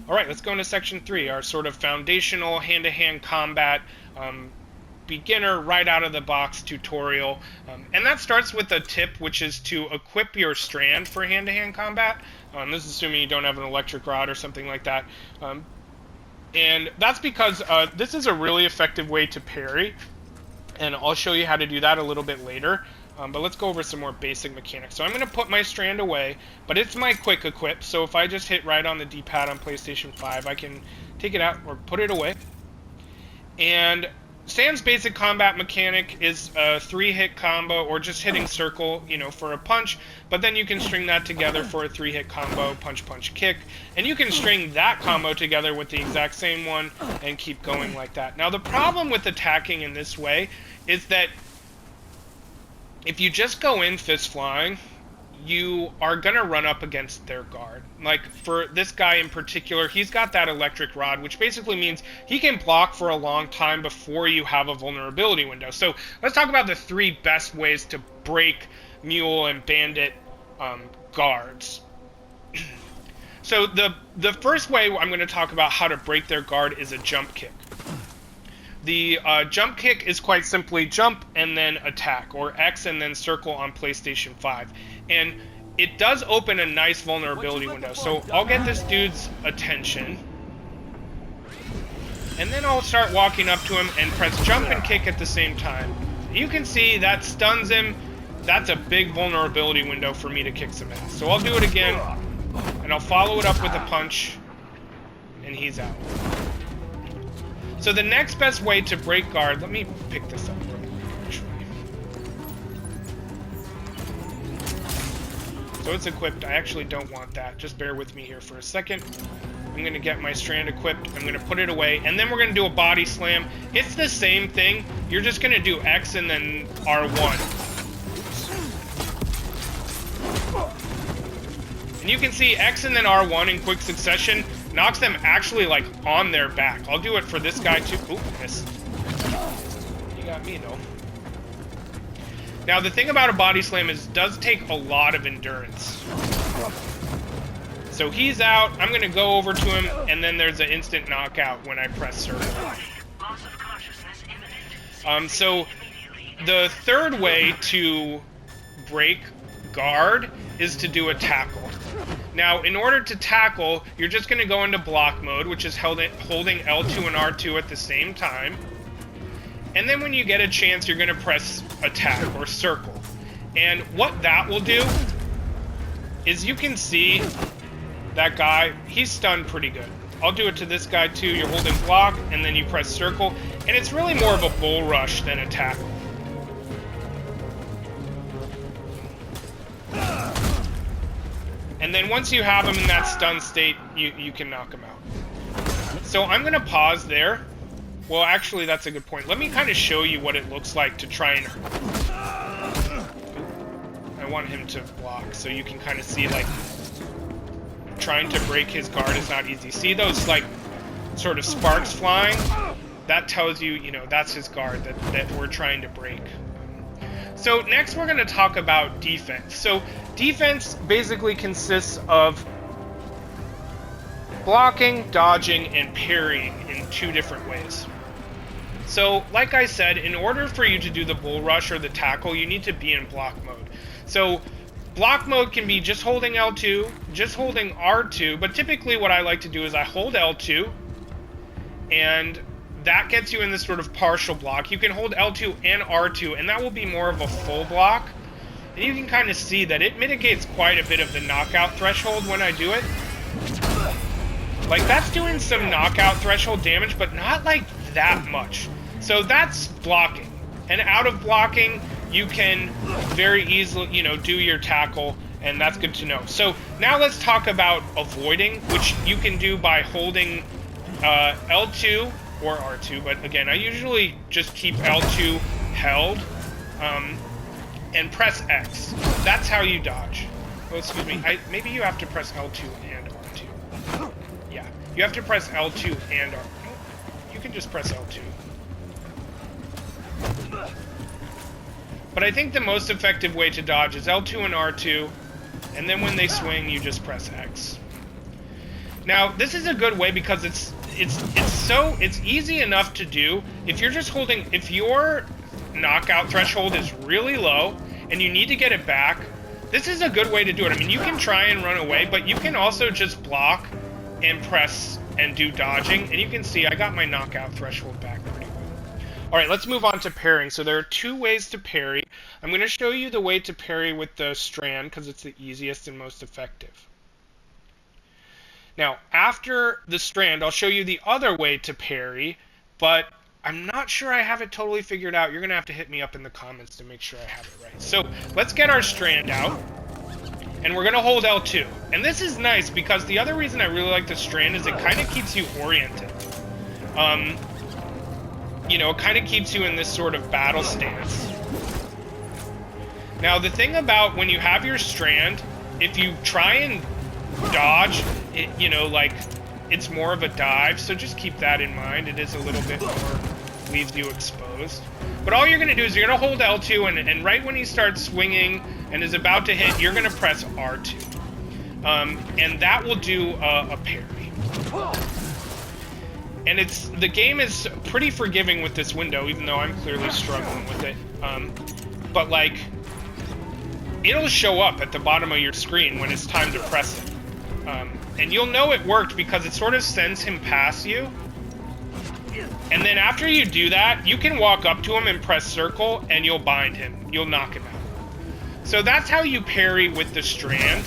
Alright, let's go into section 3, our sort of foundational hand-to-hand combat beginner right out of the box tutorial. And that starts with a tip, which is to equip your Strand for hand-to-hand combat. This is assuming you don't have an electric rod or something like that. And that's because this is a really effective way to parry, and I'll show you how to do that a little bit later. But let's go over some more basic mechanics. So I'm going to put my Strand away, but it's my quick equip, so if I just hit right on the D-pad on PlayStation 5, I can take it out or put it away. And Strand's basic combat mechanic is a 3-hit combo, or just hitting circle, you know, for a punch, but then you can string that together for a 3-hit combo, punch, punch, kick, and you can string that combo together with the exact same one and keep going like that. Now, the problem with attacking in this way is that if you just go in fist flying, you are going to run up against their guard. Like, for this guy in particular, he's got that electric rod, which basically means he can block for a long time before you have a vulnerability window. So let's talk about the 3 best ways to break Mule and Bandit guards. So the first way I'm going to talk about how to break their guard is a jump kick. The jump kick is quite simply jump and then attack, or X and then circle on PlayStation 5. And it does open a nice vulnerability window. So I'll get this dude's attention, and then I'll start walking up to him and press jump and kick at the same time. You can see that stuns him. That's a big vulnerability window for me to kick some ass. So I'll do it again, and I'll follow it up with a punch, and he's out. So the next best way to break guard, let me pick this up real quick, actually. So it's equipped. I actually don't want that. Just bear with me here for a second. I'm going to get my Strand equipped. I'm going to put it away. And then we're going to do a body slam. It's the same thing. You're just going to do X and then R1. And you can see X and then R1 in quick succession knocks them actually, like, on their back. I'll do it for this guy, too. Oop, missed. You got me, though. Now, the thing about a body slam is it does take a lot of endurance. So he's out. I'm going to go over to him, and then there's an instant knockout when I press circle. So the third way to break guard is to do a tackle. Now, in order to tackle, you're just going to go into block mode, which is holding L2 and R2 at the same time. And then when you get a chance, you're going to press attack or circle. And what that will do is you can see that guy, he's stunned pretty good. I'll do it to this guy too. You're holding block, and then you press circle. And it's really more of a bull rush than a tackle. And then once you have him in that stun state, you can knock him out. So I'm going to pause there. Well, actually, that's a good point. Let me kind of show you what it looks like to try and... I want him to block, so you can kind of see, like, trying to break his guard is not easy. See those, like, sort of sparks flying? That tells you, you know, that's his guard that we're trying to break. So next we're going to talk about defense. So defense basically consists of blocking, dodging, and parrying in 2 different ways. So like I said, in order for you to do the bull rush or the tackle, you need to be in block mode. So block mode can be just holding L2, just holding R2, but typically what I like to do is I hold L2, and that gets you in this sort of partial block. You can hold L2 and R2, and that will be more of a full block. And you can kind of see that it mitigates quite a bit of the knockout threshold when I do it. Like, that's doing some knockout threshold damage, but not like that much. So that's blocking. And out of blocking, you can very easily, you know, do your tackle, and that's good to know. So now let's talk about avoiding, which you can do by holding L2 or R2, but again, I usually just keep L2 held and press X. That's how you dodge. Oh, excuse me. Maybe you have to press L2 and R2. Yeah, you have to press L2 and R2. You can just press L2. But I think the most effective way to dodge is L2 and R2, and then when they swing, you just press X. Now, this is a good way because it's easy enough to do. If you're just holding, if your knockout threshold is really low and you need to get it back, this is a good way to do it. I mean, you can try and run away, but you can also just block and press and do dodging, and you can see I got my knockout threshold back pretty well. All right, let's move on to parrying. So there are 2 ways to parry. I'm going to show you the way to parry with the Strand because it's the easiest and most effective. Now, after the Strand, I'll show you the other way to parry, but I'm not sure I have it totally figured out. You're going to have to hit me up in the comments to make sure I have it right. So let's get our Strand out, and we're going to hold L2. And this is nice because the other reason I really like the Strand is it kind of keeps you oriented. You know, it kind of keeps you in this sort of battle stance. Now, the thing about when you have your Strand, if you try and dodge, it, you know, like, it's more of a dive, so just keep that in mind. It is a little bit more, leaves you exposed. But all you're going to do is you're going to hold L2, and right when he starts swinging and is about to hit, you're going to press R2. And that will do a parry. And the game is pretty forgiving with this window, even though I'm clearly struggling with it. But, like, it'll show up at the bottom of your screen when it's time to press it. And you'll know it worked because it sort of sends him past you. And then after you do that, you can walk up to him and press circle, and you'll bind him. You'll knock him out. So that's how you parry with the Strand.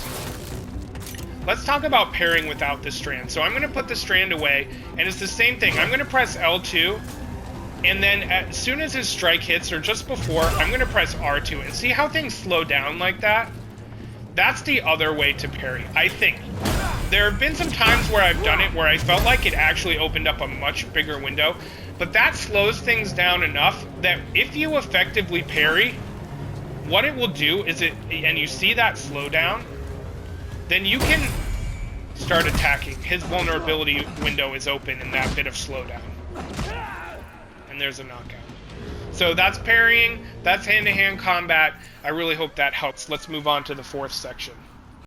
Let's talk about parrying without the Strand. So I'm going to put the Strand away, and it's the same thing. I'm going to press L2, and then as soon as his strike hits, or just before, I'm going to press R2. And see how things slow down like that? That's the other way to parry, I think. There have been some times where I've done it where I felt like it actually opened up a much bigger window, but that slows things down enough that if you effectively parry, what it will do is and you see that slowdown, then you can start attacking. His vulnerability window is open in that bit of slowdown. And there's a knockout. So that's parrying, that's hand-to-hand combat. I really hope that helps. Let's move on to the 4th section.